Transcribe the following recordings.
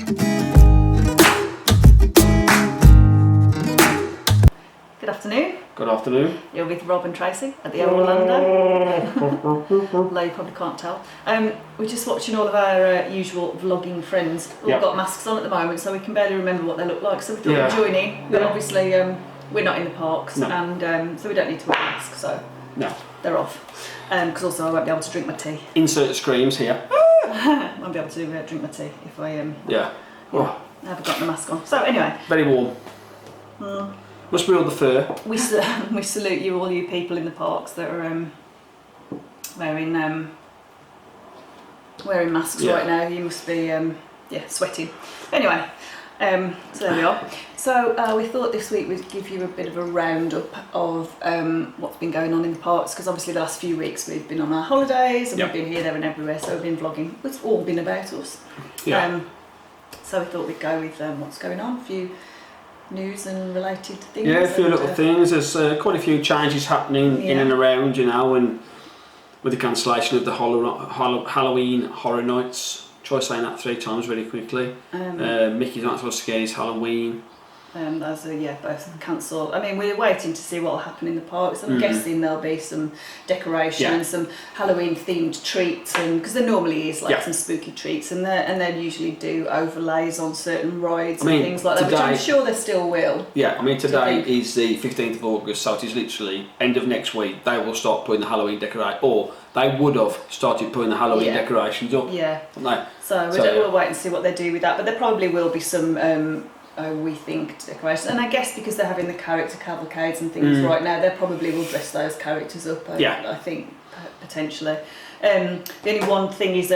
Good afternoon. Good afternoon. You're with Rob and Tracy at the Orlando. Although you probably can't tell. We're just watching all of our usual vlogging friends. All got masks on at the moment, so we can barely remember what they look like. So we thought we'd join in. But obviously, we're not in the parks, and so we don't need to wear masks. So they're off. Because also I won't be able to drink my tea. Insert screams here. I won't be able to drink my tea if I I haven't got the mask on. So anyway. Very warm. Must be all the fur. We salute you, all you people in the parks that are wearing masks right now. You must be sweating. Anyway, so there we are. So we thought this week we'd give you a bit of a roundup of what's been going on in the parks, because obviously the last few weeks we've been on our holidays and we've been here, there and everywhere, so we've been vlogging. It's all been about us. So we thought we'd go with what's going on, a few news and related things. Yeah, a few little things. There's quite a few changes happening in and around, you know, and with the cancellation of the Halloween Horror Nights. Try saying that 3 times really quickly. Mickey's Not So Scared Halloween. Those are both cancelled. I mean, we're waiting to see what will happen in the parks. I'm guessing there'll be some decorations, some Halloween themed treats, and because there normally is some spooky treats, and they usually do overlays on certain rides and things like that, which I'm sure they still will. Yeah, I mean today is the 15th of August, so it is literally end of next week. They will start putting the Halloween or they would have started putting the Halloween decorations up. Yeah. No. So we'll wait and see what they do with that, but there probably will be some. We think decorations, and I guess because they're having the character cavalcades and things right now, they probably will dress those characters up. I think potentially. The only one thing is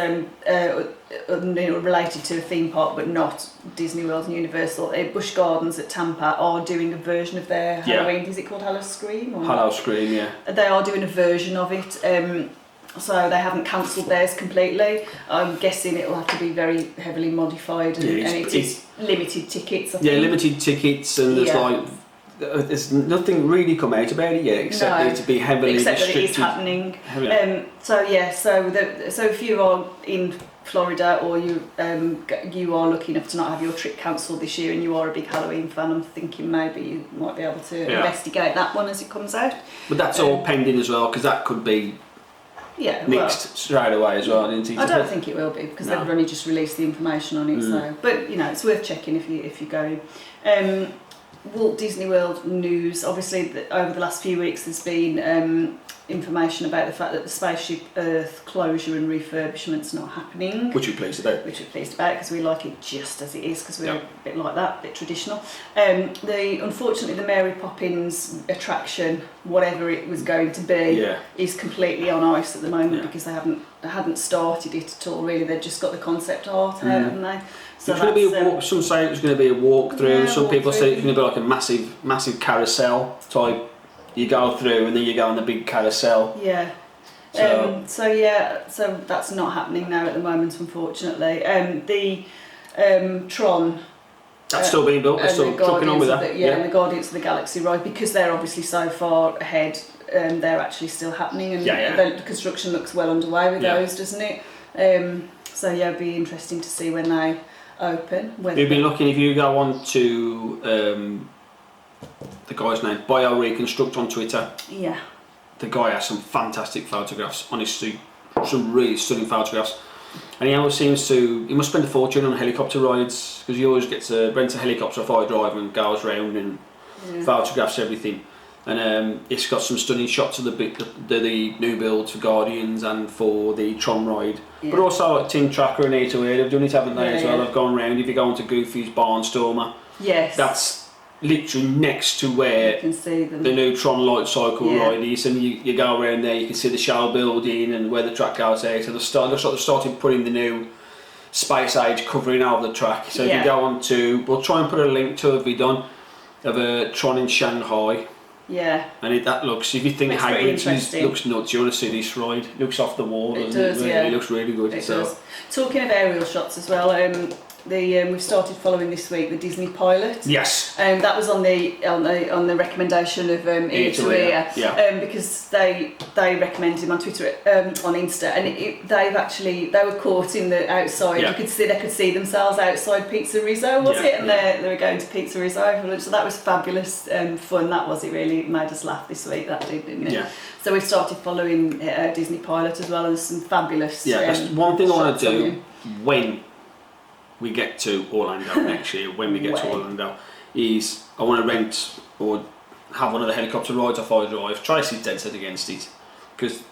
related to a theme park, but not Disney World and Universal. Busch Gardens at Tampa are doing a version of their Halloween. Is it called Hallow Scream? Hallow Scream, yeah. They are doing a version of it. So they haven't cancelled theirs completely. I'm guessing it will have to be very heavily modified, and it is limited tickets. I think. Limited tickets, and there's nothing really come out about it yet, except it to be heavily restricted. That it is happening. So if you are in Florida or you are lucky enough to not have your trip cancelled this year, and you are a big Halloween fan, I'm thinking maybe you might be able to investigate that one as it comes out. But that's all pending as well, because that could be. Mixed straight away as well, didn't it? I don't think it will be, because they've only just released the information on it. So, but it's worth checking if you're going. Walt Disney World news. Obviously, over the last few weeks, there's been information about the fact that the Spaceship Earth closure and refurbishment's not happening. Which we're pleased about. Because we like it just as it is, because we're a bit like that, a bit traditional. Unfortunately, the Mary Poppins attraction, whatever it was going to be, is completely on ice at the moment because they hadn't started it at all. Really, they've just got the concept art out, haven't they? So it's going to be a walk. Some say it was going to be a walkthrough. Some people say it's going to be like a massive carousel type. You go through and then you go on the big carousel. Yeah. So that's not happening now at the moment, unfortunately. The Tron. That's still being built. They're still trucking on with that. And the Guardians of the Galaxy ride, because they're obviously so far ahead. They're actually still happening, and the construction looks well underway with those, doesn't it? It'd be interesting to see when they open. You've been looking, if you go on to the guy's name, Bio Reconstruct on Twitter. Yeah. The guy has some fantastic photographs, honestly, some really stunning photographs. And he always he must spend a fortune on helicopter rides, because he always gets rent a helicopter off iDrive and goes round and photographs everything. And it's got some stunning shots of the new builds for Guardians and for the Tron ride. Yeah. But also like Team Tracker and A2A, they've done it, haven't they, as well? They've gone round. If you go into Goofy's Barnstormer, that's literally next to where you can see the new Tron Light Cycle ride is, and you go around there, you can see the shell building and where the track goes out. So they've started putting the new Space Age covering over the track. So if you go on to, we'll try and put a link to it, of a Tron in Shanghai. Yeah. And that looks, if you think Hagrid's looks nuts, you want to see this ride. It looks off the wall. It does, It looks really good. It does. Talking of aerial shots as well, we've started following this week the Disney pilot. Yes. That was on the recommendation of Ear to Ear. Yeah. Because they recommended him on Twitter, on Insta, and they were caught in the outside. Yeah. They could see themselves outside Pizza Rizzo, was it? And they were going to Pizza Rizzo for lunch. So that was fabulous fun. That was it. Really made us laugh this week. That didn't it? Yeah. So we've started following Disney pilot as well, and there's some fabulous. Yeah. That's one thing I want to do when we get to Orlando next year. When we get to Orlando, is I want to rent or have one of the helicopter rides off I-Drive. Tracy's dead set against it because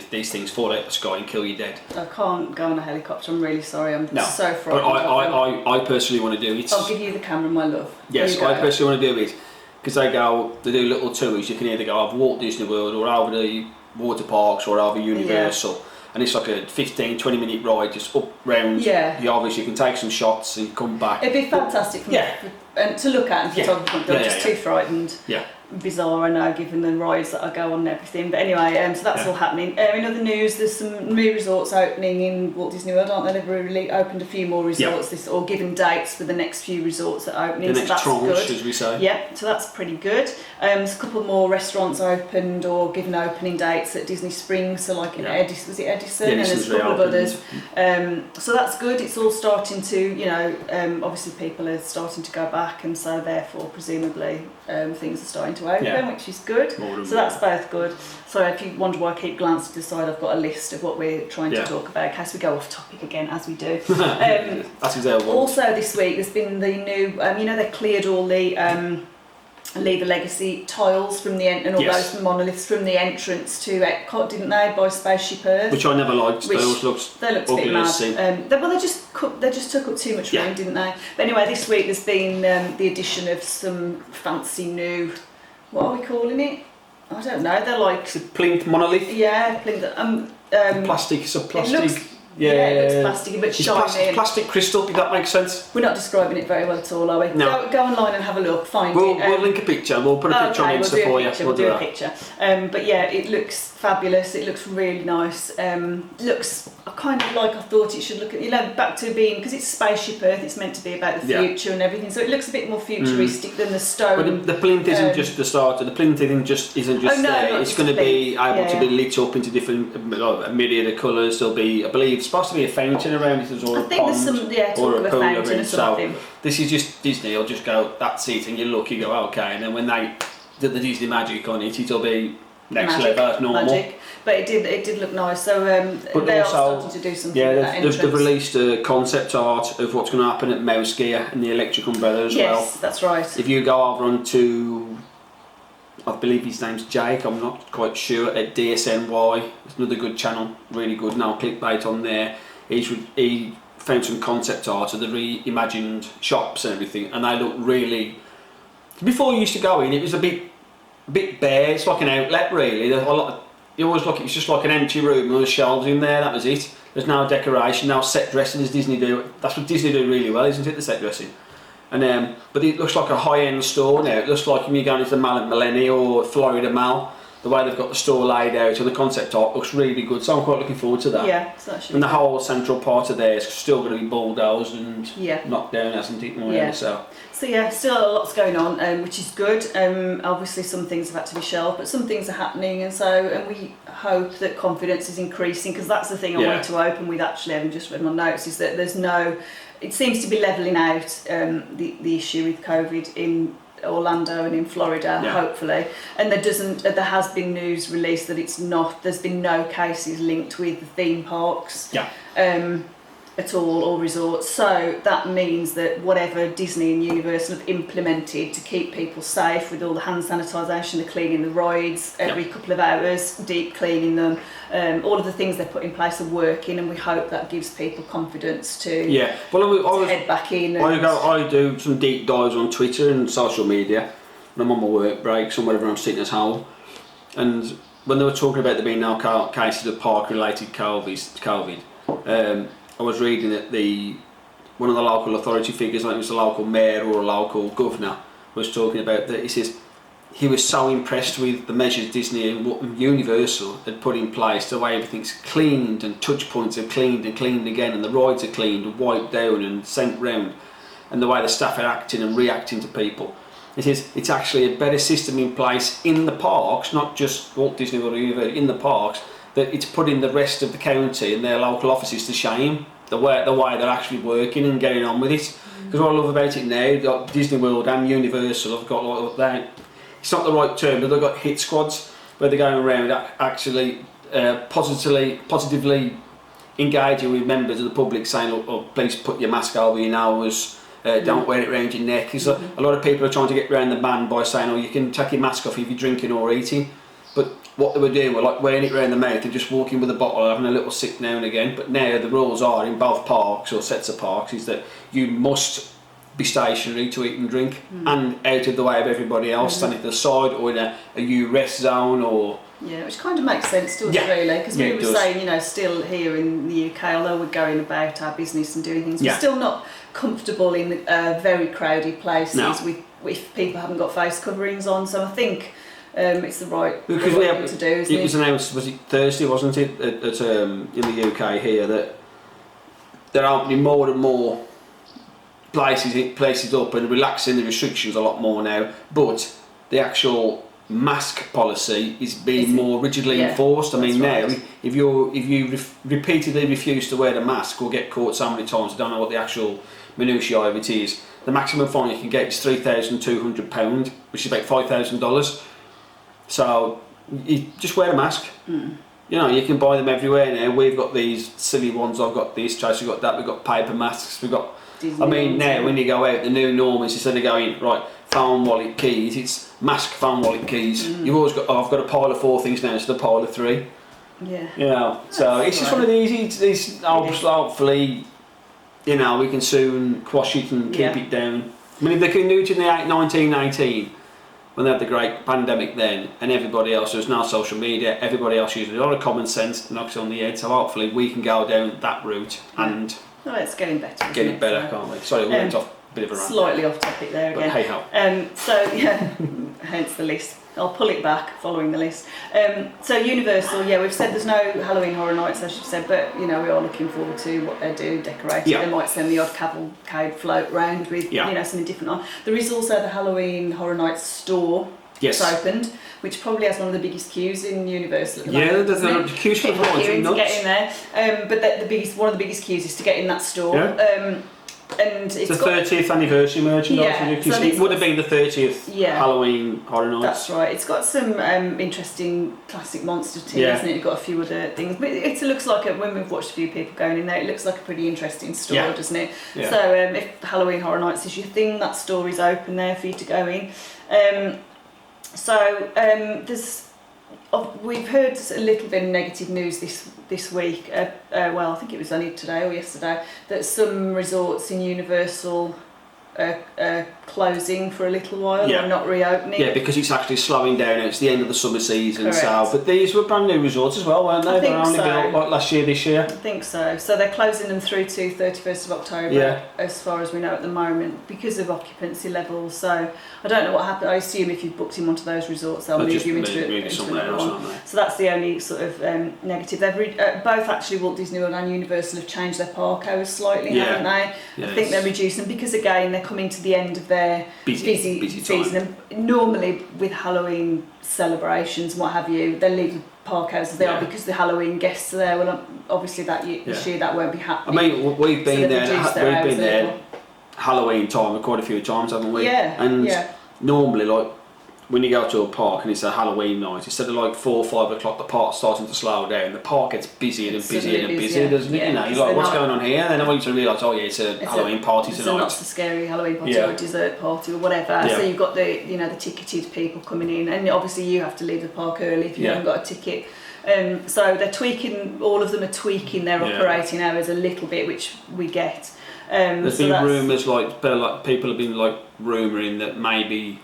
these things fall out of the sky and kill you dead. I can't go on a helicopter. I'm really sorry. I'm so frightened. But I personally want to do it. I'll give you the camera, my love. Yes, I personally want to do it because they do little tours. You can either go over Walt Disney World or over the water parks or over Universal. Yeah. And it's like a 15-20 minute ride just up round the obvious. You can take some shots and come back. It'd be fantastic to look at and photography. I'm just too frightened. Yeah. Bizarre, I know, given the rides that I go on and everything. But anyway, so that's all happening. In other news, there's some new resorts opening in Walt Disney World, aren't they? They've really opened a few more resorts or given dates for the next few resorts that are opening. The next tranche, as we say. Yeah, so that's pretty good. There's a couple more restaurants opened or given opening dates at Disney Springs. So like in Edison, was it Edison? Yeah, and there's a couple of others. So that's good. It's all starting to, obviously people are starting to go back, and so therefore presumably things are starting to open, which is good. So that's both good. So if you wonder why I keep glancing to the side, I've got a list of what we're trying to talk about in case we go off topic again, as we do. That's exactly what. Also this week there's been the new, they cleared all the Leave a Legacy tiles from the and all those monoliths from the entrance to Epcot, didn't they, by Spaceship Earth? Which I never liked. They looked a bit mad. They just took up too much room, didn't they? But anyway, this week there's been the addition of some fancy new, what are we calling it? I don't know. They're like it's a plinth monolith. Yeah, plinth. Plastic. It's a plastic. It looks plasticky but shiny. Plastic crystal, if that makes sense. We're not describing it very well at all, are we? No. Go online and have a look, find it. We'll link a picture, we'll put a picture on Insta for you. We'll do a picture. But yeah, it looks fabulous, it looks really nice. Looks kind of like I thought it should look, back to being, because it's Spaceship Earth, it's meant to be about the future and everything, so it looks a bit more futuristic than the stone. But the plinth isn't just the starter, the plinth isn't just there, it's going to be able to be lit up into different, a myriad of colours. There'll be, I believe, it's supposed to be a fountain around it as well, or a pond, or a pool around it. So this is just Disney, will just go, that's it, and you look, you go, okay, and then when they did the Disney magic on it, it'll be next level, as normal. Magic. But it did look nice, so they are starting to do something with that entrance. They've released a concept art of what's going to happen at Mouse Gear and the electric umbrella as well. Yes, that's right. If you go over onto, I believe his name's Jake, I'm not quite sure, at DSNY, it's another good channel, really good, now clickbait on there. He found some concept art of the reimagined shops and everything, and they look really, before you used to go in, it was a bit bare, it's like an outlet really. There's a lot of, you always look, it's just like an empty room and there's shelves in there, that was it. There's no decoration, no set dressing as Disney do. That's what Disney do really well, isn't it, the set dressing? And but it looks like a high-end store now. It looks like when you're going into the Mall at Millennium or Florida Mall, the way they've got the store laid out and the concept art looks really good, so I'm quite looking forward to that. Yeah, so that should and the whole central part of there is still going to be bulldozed and knocked down, hasn't it? So yeah, still lots going on, which is good. Obviously some things have had to be shelved, but some things are happening, and we hope that confidence is increasing, because that's the thing I wanted to open with, actually, having just read my notes, is that it seems to be levelling out the issue with COVID in Orlando and in Florida, hopefully, and there has been news released that there's been no cases linked with the theme parks at all, or resorts, so that means that whatever Disney and Universal have implemented to keep people safe, with all the hand sanitisation, the cleaning the rides every couple of hours, deep cleaning them, all of the things they put in place are working, and we hope that gives people confidence to head back in. I do some deep dives on Twitter and social media when I'm on my work breaks or wherever I'm sitting at home, and when they were talking about there being no cases of park-related COVID, I was reading that one of the local authority figures, like it was the local mayor or a local governor, was talking about that. He says he was so impressed with the measures Disney and what Universal had put in place, the way everything's cleaned and touch points are cleaned and cleaned again, and the rides are cleaned and wiped down and sent round, and the way the staff are acting and reacting to people. He says it's actually a better system in place in the parks, not just Walt Disney World or Universal, in the parks, that it's putting the rest of the county and their local offices to shame, the way they're actually working and getting on with it. Because what I love about it now, like Disney World and Universal have got like that. It's not the right term, but they've got hit squads where they're going around actually positively engaging with members of the public, saying, oh, please put your mask over your nose, don't wear it around your neck. Because a lot of people are trying to get around the ban by saying, oh, you can take your mask off if you're drinking or eating. But what they were doing were like wearing it around the mouth and just walking with a bottle, having a little sip now and again. But now the rules are in both parks or sets of parks is that you must be stationary to eat and drink and out of the way of everybody else, standing to the side or in a rest zone or... Yeah, which kind of makes sense to us really, because we were saying, you know, still here in the UK, although we're going about our business and doing things, we're still not comfortable in very crowded places if people haven't got face coverings on, so I think it's the right thing to do, isn't it? It was announced, was it Thursday, wasn't it, in the UK here, that they're opening more and more places up and relaxing the restrictions a lot more now, but the actual mask policy is being more rigidly enforced. I mean, now if you repeatedly refuse to wear the mask or get caught so many times, I don't know what the actual minutiae of it is, the maximum fine you can get is £3,200, which is about $5,000. So you just wear a mask. You know, you can buy them everywhere now. We've got these silly ones, I've got this, Tracy's got that, we've got paper masks, we've got... Disney, I mean, now when you go out, the new norm is instead of going, right, phone, wallet, keys, it's mask, phone, wallet, keys. You've always got, I've got a pile of 4 things now instead of a pile of 3. Yeah. You know, so it's just one of these, hopefully, you know, we can soon quash it and keep it down. I mean, if they can do it in the 1918, when they had the great pandemic then, and everybody else, there was no social media, everybody else used a lot of common sense, knocks on the head, so hopefully we can go down that route and... Well, it's getting better. Getting better, can't we? Sorry, we went off a bit of a rant. Slightly off topic there again. But hey ho. So yeah, hence the list. I'll pull it back following the list. So Universal, we've said there's no Halloween Horror Nights, as you've said, but you know we are looking forward to what they do, decorate it. They might send the odd cavalcade float round with you know something different on. There is also the Halloween Horror Nights store. It's opened, which probably has one of the biggest queues in Universal at the moment. There's a queue for to get in there. But one of the biggest queues is to get in that store. And it's the 30th anniversary merchandise. So it would have been the 30th Halloween Horror Nights. That's right. It's got some interesting classic monster tea, hasn't it? It's got a few other things. But it looks like, when we've watched a few people going in there, it looks like a pretty interesting store, doesn't it? Yeah. So if Halloween Horror Nights is your thing, that store is open there for you to go in. We've heard a little bit of negative news this week. Well, I think it was only today or yesterday that some resorts in Universal are closing for a little while or not reopening. Yeah, because it's actually slowing down. It's the end of the summer season. Correct. So, but these were brand new resorts as well, weren't they? They were only built like last year, this year. I think so. So they're closing them through to 31st of October, as far as we know at the moment, because of occupancy levels. So I don't know what happened. I assume if you've booked in onto those resorts, they'll move you into another one. So that's the only sort of negative. They've both actually, Walt Disney World and Universal have changed their park hours slightly, haven't they? I think they're reducing because again they're coming to the end of their busy season. And normally with Halloween celebrations and what have you, they leave the park hours as they are because the Halloween guests are there. Well, obviously this year that won't be happening. I mean, we've been there Halloween time quite a few times, haven't we? Normally, like when you go to a park and it's a Halloween night, instead of like 4 or 5 o'clock, the park's starting to slow down. The park gets busier and busier and busier, doesn't it? You know, you're like, what's going on here? And then I want you to realise, it's a Halloween party tonight. It's not so scary Halloween party or a dessert party or whatever. So you've got the ticketed people coming in, and obviously you have to leave the park early if you haven't got a ticket. So they're tweaking. All of them are tweaking their operating hours a little bit, which we get. There's been rumours like people have been like rumouring that maybe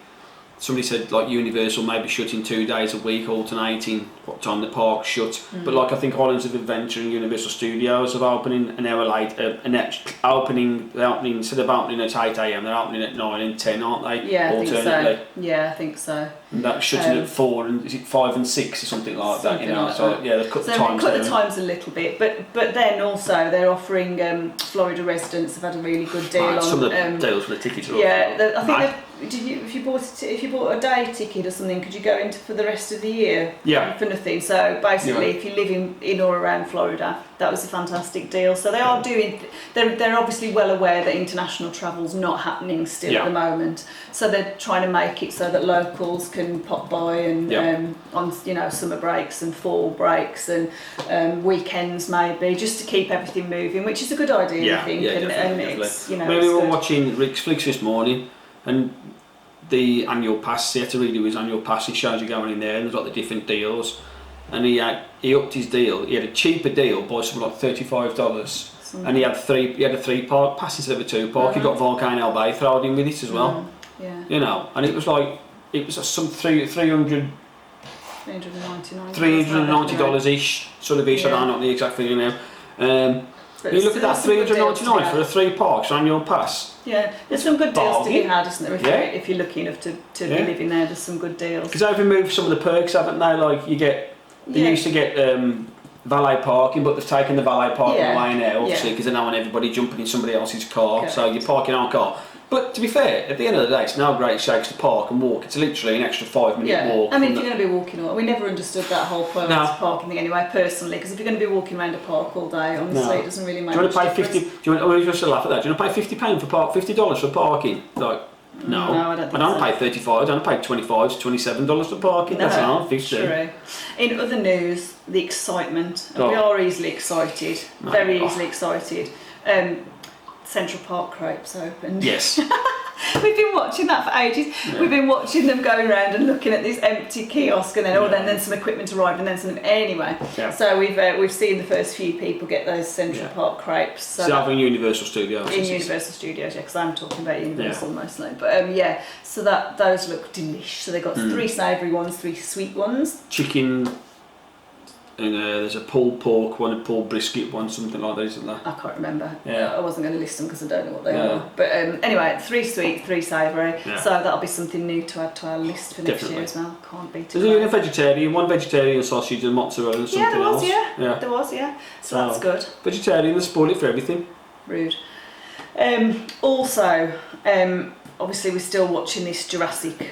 somebody said like Universal maybe shutting 2 days a week, alternating what time the park shut. But like I think Islands of Adventure and Universal Studios are opening an hour late. They're opening instead of opening at 8 a.m. they're opening at 9 and 10, aren't they? Yeah, I think so. Yeah, I think so. And that's shutting at 4 and is it 5 and 6 or something like that? You know, like so that. yeah, they've cut the times. Cut the times a little bit, but then also they're offering Florida residents have had a really good deal on some of the deals for the tickets. I think if you bought a day ticket or something, could you go into for the rest of the year? Yeah. For nothing. So basically, if you live in or around Florida, that was a fantastic deal. So they are doing. They're obviously well aware that international travel's not happening still at the moment. So they're trying to make it so that locals can pop by and on summer breaks and fall breaks and weekends maybe, just to keep everything moving, which is a good idea. I think. Definitely. It's, we were watching Rick's Flicks this morning. And the annual pass, he had to redo his annual pass. He shows you going in there, and there's like the different deals. And he upped his deal. He had a cheaper deal by something like $35, and he had a 3-park pass instead of a 2-park. He got Volcano Bay thrown in with it as well. You know, and it was some $390 ish, sort of ish. I don't know the exact figure now. You look at that $399 for a 3 parks annual pass. Yeah, there's some good deals to be had, isn't there? If you're lucky enough to be living there, there's some good deals. Because they've removed some of the perks, haven't they? Like they used to get valet parking, but they've taken the valet parking away now, obviously, because they don't want everybody jumping in somebody else's car. Correct. So you're parking our car. But to be fair, at the end of the day, it's no great shakes to park and walk. It's literally an extra 5-minute walk. I mean, if you're going to be walking, we never understood that whole point of parking thing anyway, personally, because if you're going to be walking around a park all day, honestly, it doesn't really make much difference. Do you want to just laugh at that? Do you want to pay £50 $50 for parking? Like, no, I don't pay $35. I don't pay $25 to $27 for parking. That's not $50. True. In other news, the excitement. We are easily excited, very easily excited. Central Park crepes opened. Yes. We've been watching that for ages. Yeah. We've been watching them going around and looking at this empty kiosk, and then some equipment arrived, and then some. Anyway, so we've seen the first few people get those Central Park crepes. So that in Universal Studios. In Universal Studios, because I'm talking about Universal mostly. But so those look delish. So they got 3 savoury ones, 3 sweet ones. Chicken. And there's a pulled pork one, a pulled brisket one, something like that, isn't there? I can't remember. I wasn't going to list them because I don't know what they are. But anyway, 3 sweet, 3 savoury. Yeah. So that'll be something new to add to our list for next year as well. Can't be too. There's a vegetarian, 1 vegetarian sausage and mozzarella and something else. There was. So that's good. Vegetarian, they spoil it for everything. Rude. Also, obviously we're still watching this Jurassic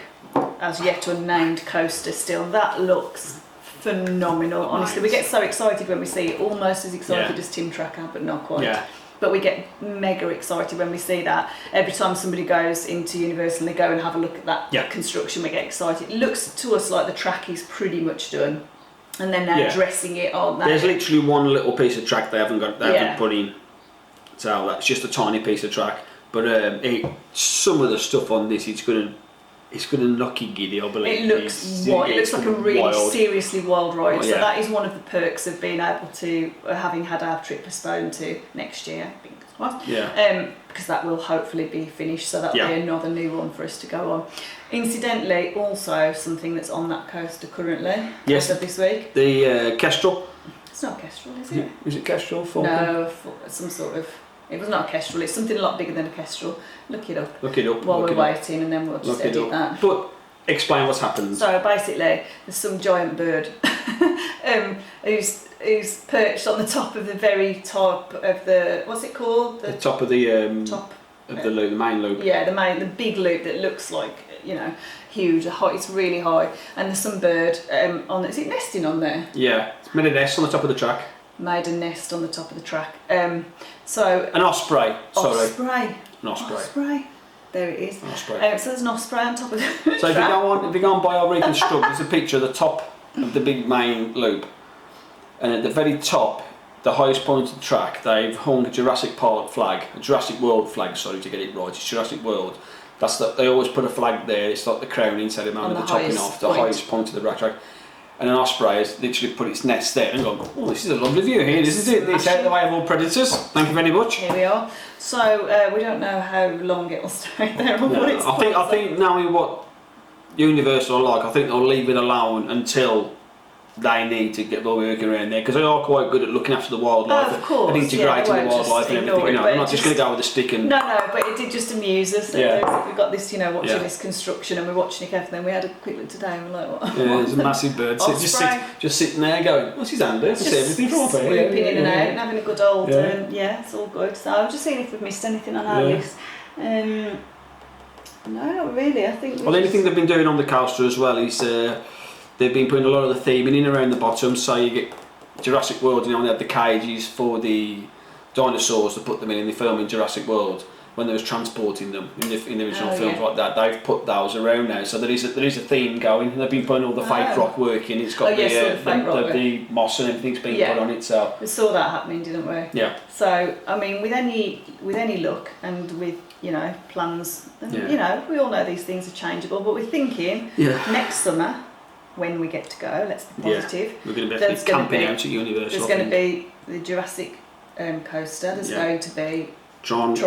as yet unnamed coaster still. That looks phenomenal, honestly. We get so excited when we see it, almost as excited as Tim Tracker, but not quite. Yeah. But we get mega excited when we see that. Every time somebody goes into Universal and they go and have a look at that construction, we get excited. It looks to us like the track is pretty much done, and then they're dressing it on. There's literally one little piece of track they haven't put in, so that's just a tiny piece of track. But some of the stuff on this, it's gonna knock you giddy, I believe. It looks wild. It looks like a really seriously wild ride. So that is one of the perks of being able to having had our trip postponed to next year. Because that will hopefully be finished. So that'll be another new one for us to go on. Incidentally, also something that's on that coaster currently. As of this week. The Kestrel. It's not a Kestrel, is it? Is it Kestrel? No, some sort of. It was not a Kestrel, it's something a lot bigger than a Kestrel. Look it up. While we're waiting, and then we'll just edit that. But explain what's happened. So basically, there's some giant bird who's perched on the top of the very top of the, what's it called? The top of the top of the loop, the main loop. Yeah, the big loop that looks like, huge. It's really high, and there's some bird on. Is it nesting on there? Yeah, it's made a nest on the top of the track. Made a nest on the top of the track. So an osprey. Sorry. An osprey. There it is. Osprey. So there's an osprey on top of the track. So if you go on by our reconstruct, there's a picture of the top of the big main loop, and at the very top, the highest point of the track, they've hung a Jurassic Park flag, a Jurassic World flag. Sorry to get it right. It's Jurassic World. They always put a flag there. It's like the crowning ceremony, the topping off, the highest point of the track. And an osprey has literally put its nest there and gone, oh, this is a lovely view here, isn't it? It's out the way of all predators. Thank you very much. Here we are. So we don't know how long it will stay there or what it's I think knowing what Universal, I think they'll leave it alone until they need to get the working around there, because they are quite good at looking after the wildlife and integrating the wildlife and everything. They're not just going to go with a stick and. No, but it did just amuse us. Yeah. We've got this, watching this construction, and we're watching it carefully. And we had a quick look today, and we're like, what? Yeah, there's a massive bird just sitting there going, what's his hand doing? Just everything from up here. Swooping in and out and having a good old. It's all good. So I'm just seeing if we've missed anything on our list. No, not really. I think. The only thing they've been doing on the coaster as well is. They've been putting a lot of the theming in around the bottom, so you get Jurassic World, they had the cages for the dinosaurs to put them in the film in Jurassic World when they was transporting them in the original films like that. They've put those around now, so there is a theme going. They've been putting all the fake rock work in. It's got the moss and everything's been put on it. So we saw that happening, didn't we? Yeah. So I mean, with any luck and with plans, and, we all know these things are changeable, but we're thinking next summer. When we get to go, let's be positive. We're going to be camping out at Universal. There's going to be the Jurassic coaster. There's going to be Tron. There's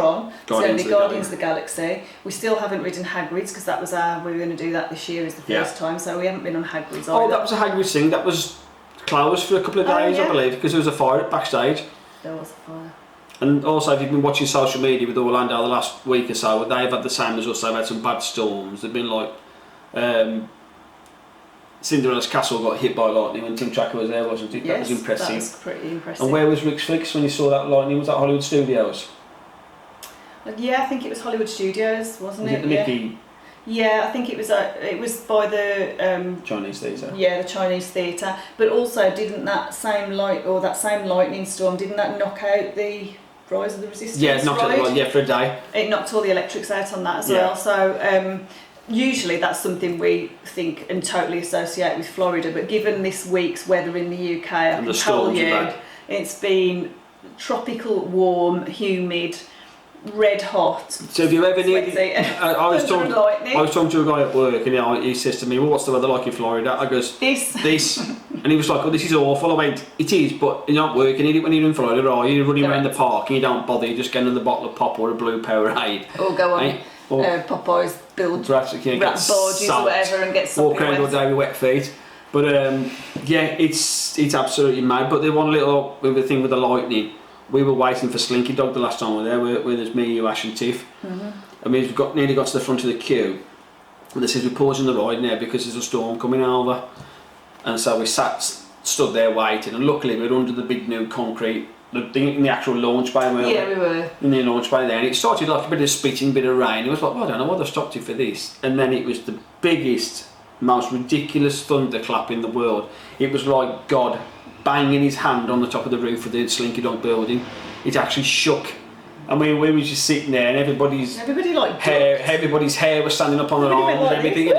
going to be Guardians of the Galaxy. We still haven't ridden Hagrid's because that was we were going to do that this year as the first time. So we haven't been on Hagrid's either. Oh, that was a Hagrid's thing. That was closed for a couple of days, I believe, because there was a fire backstage. There was a fire. And also, if you've been watching social media with Orlando the last week or so, they've had the same as us. They've had some bad storms. They've been like. Cinderella's castle got hit by lightning when Tim Tracker was there, wasn't it? That was impressive. That was pretty impressive. And where was Rick's Flicks when you saw that lightning? Was that Hollywood Studios? Yeah, I think it was Hollywood Studios, wasn't it? The Mickey? Yeah, I think it was by the Chinese theatre. Yeah, the Chinese theatre. But also, didn't that same lightning storm knock out the Rise of the Resistance? Yeah, it knocked out for a day. It knocked all the electrics out on that as well. So. Usually that's something we think and totally associate with Florida, but given this week's weather in the UK, I can tell you it's been tropical, warm, humid, red hot. So have you ever needed? I was talking to a guy at work, and he says to me, "Well, what's the weather like in Florida?" I goes, "This," and he was like, "Oh, this is awful." I went, "It is, but you're not working in it when you're in Florida, are you? You're running around the park and you don't bother. You just get another bottle of pop or a blue Powerade, or go on." Popeyes build Jurassic, rat barges or whatever and get something walk around all day with wet feet. But it's absolutely mad. But the one little thing with the lightning, we were waiting for Slinky Dog the last time we were there, where there's me, you, Ash and Tiff. I mean, we've nearly got to the front of the queue, and they said we're pausing the ride now because there's a storm coming over. And so we stood there waiting, and luckily we were under the big new concrete in the actual launch bay. We were. In the launch bay there, and it started like a bit of spitting, bit of rain. It was like, well, I don't know why they stopped it for this. And then it was the biggest, most ridiculous thunderclap in the world. It was like God banging his hand on the top of the roof of the Slinky Dog building. It actually shook. I mean, we were just sitting there, and everybody's hair was standing up on their arms and everything,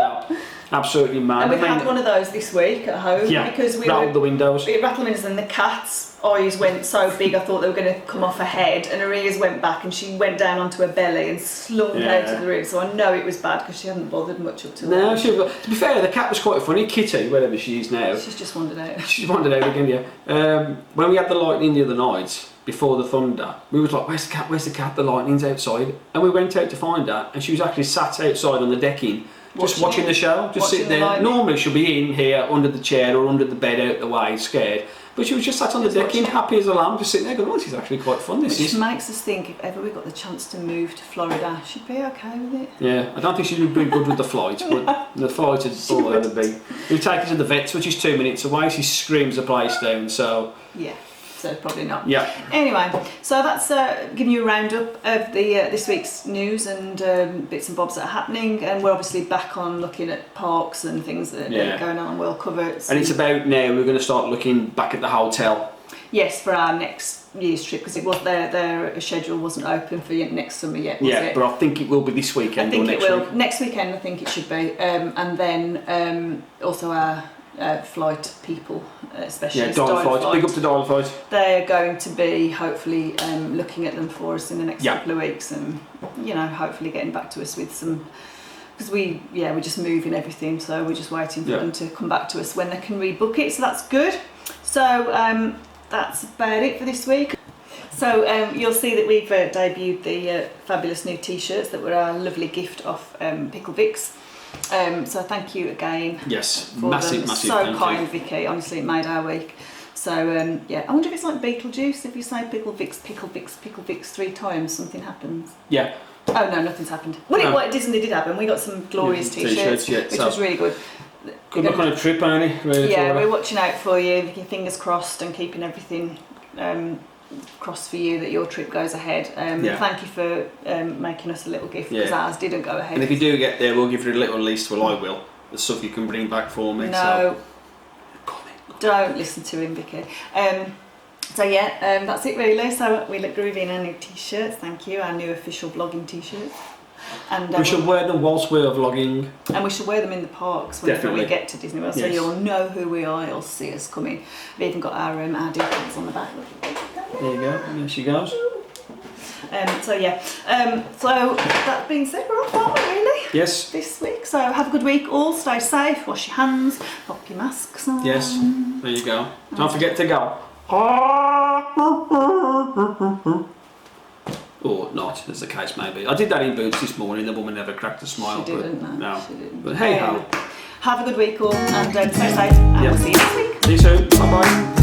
Absolutely mad. And we had one of those this week at home because we rattled the windows. It rattled the windows, and the cat's eyes went so big I thought they were going to come off her head, and her ears went back, and she went down onto her belly and slunk out of the room. So I know it was bad because she hadn't bothered much up till then. To be fair, the cat was quite funny. Kitty, wherever she is now. She's just wandered out. She's wandered out again, yeah. When we had the lightning the other night, before the thunder, we was like, where's the cat? The lightning's outside. And we went out to find her, and she was actually sat outside on the decking, just watching the show, just sitting there. Normally she'll be in here under the chair or under the bed out the way, scared. But she was just sat on the decking, happy as a lamb, just sitting there going, oh, this is actually quite fun. Which makes us think if ever we got the chance to move to Florida, she'd be okay with it. Yeah, I don't think she'd be good with the flight, but the flight is all over the beat. We take her to the vets, which is 2 minutes away. She screams the place down, so... Yeah. So probably not. Yeah. Anyway, so that's giving you a roundup of the this week's news and bits and bobs that are happening, and we're obviously back on looking at parks and things that are going on. We'll cover it. And it's about now we're going to start looking back at the hotel. Yes, for our next year's trip, because it was their schedule wasn't open for next summer yet. Was it? But I think it will be this weekend. I think or next it will. Week. Next weekend, I think it should be, and then also our. Flight people, especially Dial Flight. Big up to Dial Flight. They're going to be hopefully looking at them for us in the next couple of weeks, and hopefully getting back to us with some, because we're just moving everything, so we're just waiting for them to come back to us when they can rebook it. So that's good. So that's about it for this week. So you'll see that we've debuted the fabulous new T-shirts that were our lovely gift off Pickle Vic's. So thank you again. Yes, for massive, them. massive So thank kind, you. Vicky. Honestly, it made our week. So yeah, I wonder if it's like Beetlejuice. If you say pickle Vicks 3 times, something happens. Yeah. Oh no, nothing's happened. Well, No. it did happen. We got some glorious t-shirts, yeah, which was really good. Good luck on a trip, Annie. Really Yeah, for we're her. watching out for you. Keeping fingers crossed and keeping everything crossed for you that your trip goes ahead. Thank you for making us a little gift because ours didn't go ahead. And if you do get there, we'll give you a little list. Well, I will. The stuff you can bring back for me. No, So. don't listen to him, Vicky. So yeah, that's it really. So we look reviewing our new t-shirts. Thank you, our new official vlogging t-shirts. And we should wear them whilst we're vlogging. And we should wear them in the parks whenever we get to Disney World, so you'll know who we are. You'll see us coming. We've even got our details on the back. There you go. There she goes. So yeah. So that being said, we're off, aren't we, really? Yes. This week. So have a good week. All stay safe. Wash your hands. Pop your masks on. Yes. There you go. Don't forget to go. Or not, as the case may be. I did that in Boots this morning. The woman never cracked a smile. She didn't. But, no. She didn't. But hey ho. Have a good week all, and stay safe. And we'll see you next week. See you soon. Bye bye.